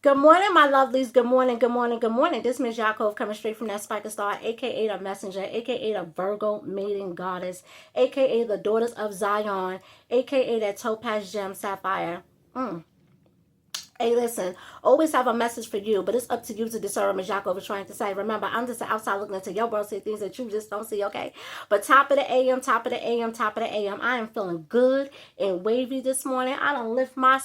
Good morning, my lovelies. Good morning, good morning, good morning. This is Ms. Yaakov coming straight from that Spiker Star, aka the Messenger, aka the Virgo Maiden Goddess, aka the Daughters of Zion, aka that Topaz Gem Sapphire. Hey, listen, always have a message for you, but it's up to you to discern, Ms. Yaakov is trying to say. Remember, I'm just outside looking into your world, see things that you just don't see, okay? But top of the AM, top of the AM, top of the AM, I am feeling good and wavy this morning. I done lift my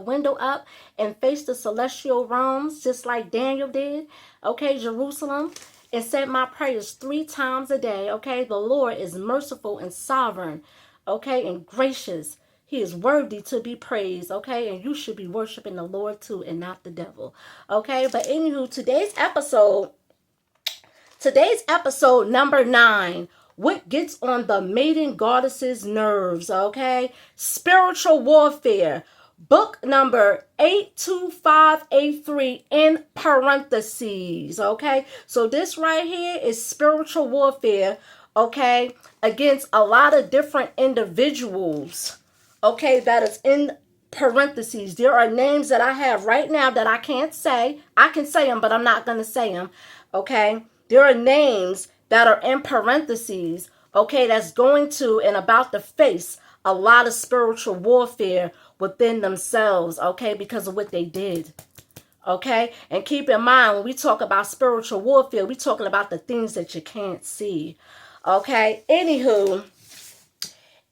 window up and face the celestial realms, just like Daniel did, okay, Jerusalem, and said my prayers 3 times a day, okay? The Lord is merciful and sovereign, okay, and gracious. He is worthy to be praised, okay? And you should be worshiping the Lord too and not the devil, okay? But anywho, today's episode number 9, what gets on the maiden goddess's nerves, okay? Spiritual warfare. Book number 82583 in parentheses, okay? So this right here is spiritual warfare, okay, against a lot of different individuals, okay, that is in parentheses. There are names that I have right now that I can't say. I can say them, but I'm not going to say them, okay? There are names that are in parentheses, okay, that's going to and about to face a lot of spiritual warfare within themselves, okay, because of what they did, okay? And keep in mind, when we talk about spiritual warfare, we're talking about the things that you can't see, okay? Anywho,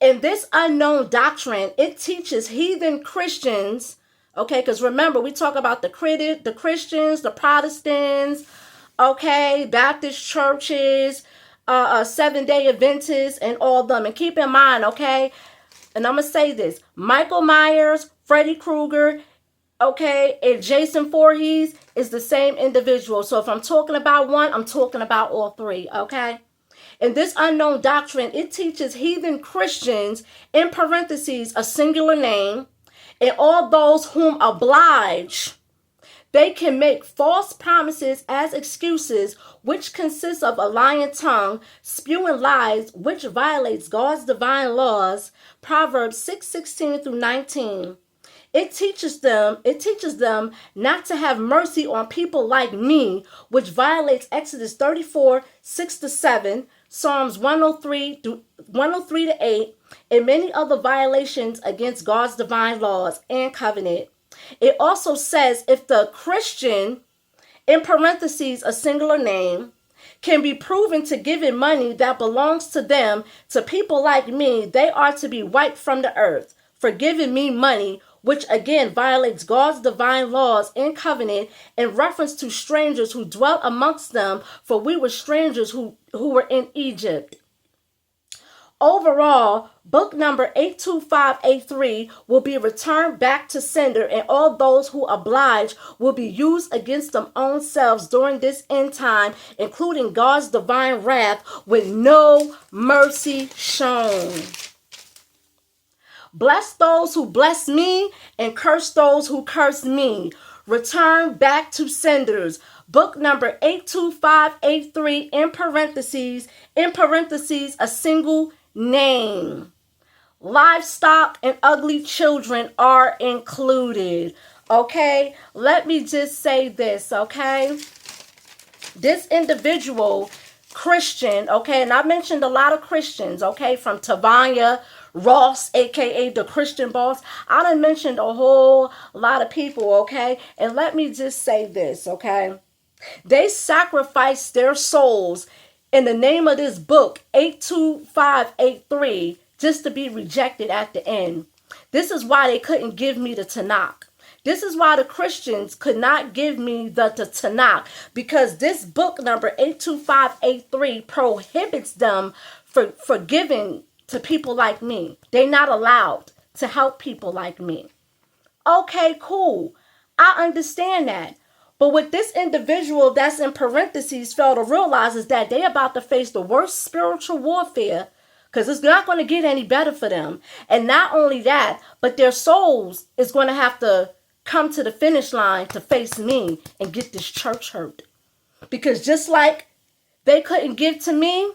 in this unknown doctrine, it teaches heathen Christians, okay, because remember, we talk about the Christians, the Protestants, okay, Baptist churches, Seventh-day Adventists, and all of them. And keep in mind, okay, and I'm going to say this, Michael Myers, Freddy Krueger, okay, and Jason Voorhees is the same individual. So if I'm talking about one, I'm talking about all 3, okay? In this unknown doctrine, it teaches heathen Christians, in parentheses, a singular name, and all those whom oblige, they can make false promises as excuses, which consists of a lying tongue, spewing lies, which violates God's divine laws, Proverbs 6:16 through 19. It teaches them not to have mercy on people like me, which violates Exodus 34, 6-7, Psalms 103 to 8, and many other violations against God's divine laws and covenant. It also says if the Christian, in parentheses, a singular name, can be proven to giving money that belongs to them to people like me, they are to be wiped from the earth for giving me money, which again violates God's divine laws and covenant in reference to strangers who dwelt amongst them, for we were strangers who were in Egypt. Overall, book number 82583 will be returned back to sender, and all those who oblige will be used against them own selves during this end time, including God's divine wrath with no mercy shown. Bless those who bless me and curse those who curse me. Return back to senders. Book number 82583 in parentheses, a single name. Livestock and ugly children are included. Okay, let me just say this, okay? This individual Christian, okay, and I mentioned a lot of Christians, okay, from Tavania Ross, aka the Christian Boss. I done mentioned a whole lot of people, okay? And let me just say this, okay? They sacrificed their souls in the name of this book, 82583, just to be rejected at the end. This is why they couldn't give me the Tanakh. This is why the Christians could not give me the Tanakh, because this book number 82583 prohibits them for giving to people like me. They're not allowed to help people like me. Okay, cool. I understand that. But what this individual that's in parentheses failed to realize is that they're about to face the worst spiritual warfare, because it's not going to get any better for them. And not only that, but their souls is going to have to come to the finish line to face me and get this church hurt. Because just like they couldn't give to me,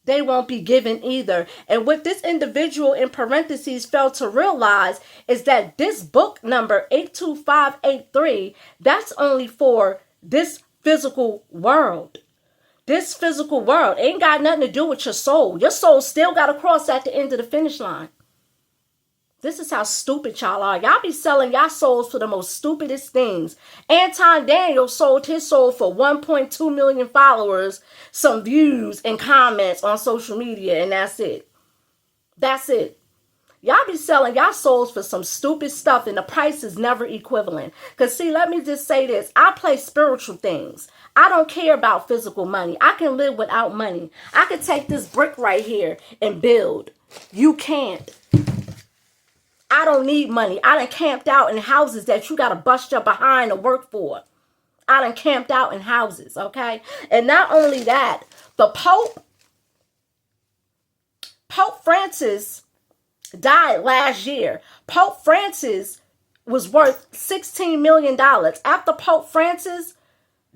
they won't be given either. And what this individual in parentheses failed to realize is that this book number 82583, that's only for this physical world. This physical world ain't got nothing to do with your soul. Your soul still got to cross at the end of the finish line. This is how stupid y'all are. Y'all be selling y'all souls for the most stupidest things. Anton Daniel sold his soul for 1.2 million followers, some views and comments on social media, and that's it. That's it. Y'all be selling y'all souls for some stupid stuff, and the price is never equivalent. Because see, let me just say this. I play spiritual things. I don't care about physical money. I can live without money. I can take this brick right here and build. You can't. I don't need money. I done camped out in houses that you got to bust your behind to work for. I done camped out in houses, okay? And not only that, the Pope Francis died last year. Pope Francis was worth $16 million. After Pope Francis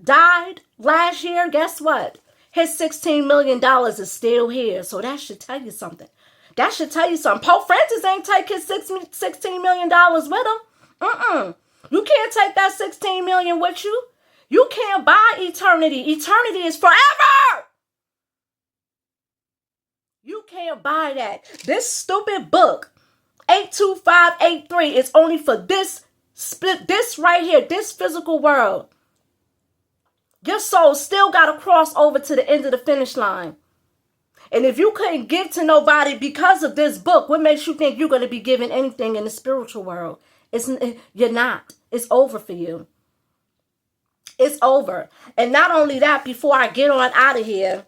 died last year, guess what? His $16 million is still here. So that should tell you something. That should tell you something. Pope Francis ain't take his $16 million with him. You can't take that $16 million with you. You can't buy eternity. Eternity is forever. You can't buy that. This stupid book, 82583, is only for this right here, this physical world. Your soul still got to cross over to the end of the finish line. And if you couldn't give to nobody because of this book, what makes you think you're going to be given anything in the spiritual world? You're not. It's over for you. It's over. And not only that, before I get on out of here,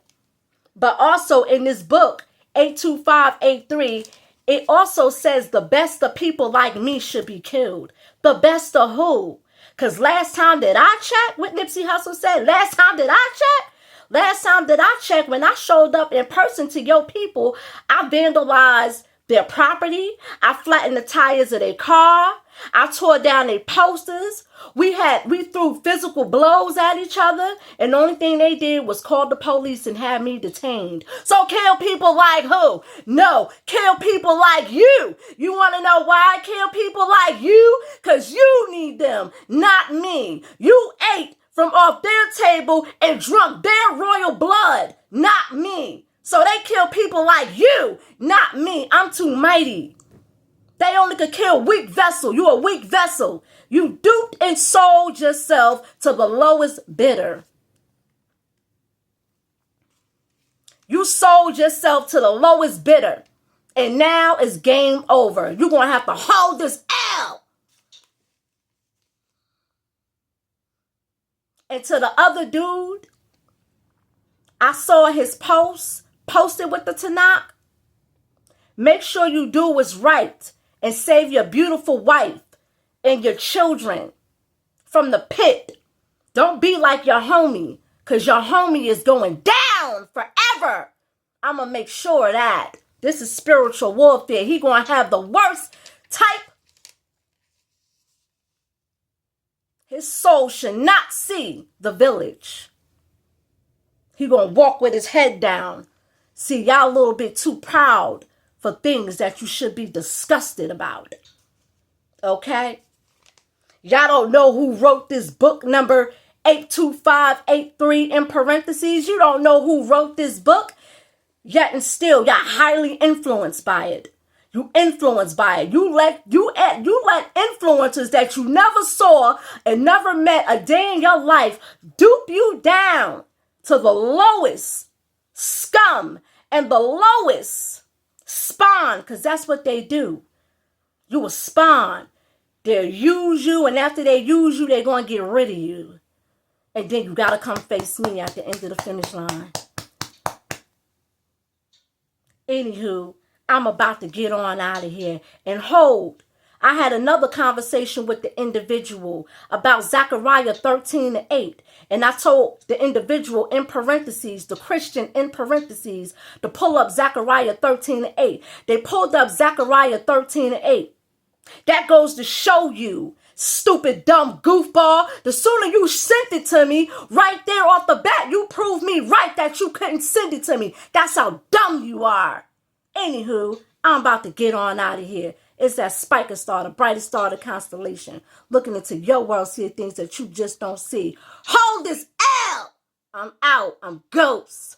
but also in this book, 82583, it also says the best of people like me should be killed. The best of who? Because last time that I checked, what Nipsey Hussle said, last time that I checked, when I showed up in person to your people, I vandalized their property. I flattened the tires of their car. I tore down their posters. We threw physical blows at each other. And the only thing they did was call the police and have me detained. So kill people like who? No, kill people like you. You want to know why I kill people like you? Because you need them, not me. You ate from off their table and drunk their royal blood, not me. So they kill people like you, not me. I'm too mighty. They only could kill weak vessel. You a weak vessel. You duped and sold yourself to the lowest bidder. You sold yourself to the lowest bidder. And now it's game over. You're going to have to hold this L. And to the other dude, I saw his post posted with the Tanakh. Make sure you do what's right and save your beautiful wife and your children from the pit. Don't be like your homie, because your homie is going down forever. I'm going to make sure of that. This is spiritual warfare. He going to have the worst type. His soul should not see the village. He going to walk with his head down. See, y'all a little bit too proud for things that you should be disgusted about. Okay? Y'all don't know who wrote this book number 82583 in parentheses. You don't know who wrote this book. Yet and still, y'all highly influenced by it. You influenced by it. You let influencers that you never saw and never met a day in your life dupe you down to the lowest scum and the lowest spawn, because that's what they do. You a spawn. They'll use you, and after they use you, they're going to get rid of you. And then you got to come face me at the end of the finish line. Anywho, I'm about to get on out of here. And hold, I had another conversation with the individual about Zechariah 13:8. And I told the individual in parentheses, the Christian in parentheses, to pull up Zechariah 13:8. They pulled up Zechariah 13:8. That goes to show you stupid, dumb goofball. The sooner you sent it to me, right there off the bat, you proved me right that you couldn't send it to me. That's how dumb you are. Anywho, I'm about to get on out of here. It's that Spiker star, the brightest star of the constellation. Looking into your world, seeing things that you just don't see. Hold this L. I'm out. I'm Ghost.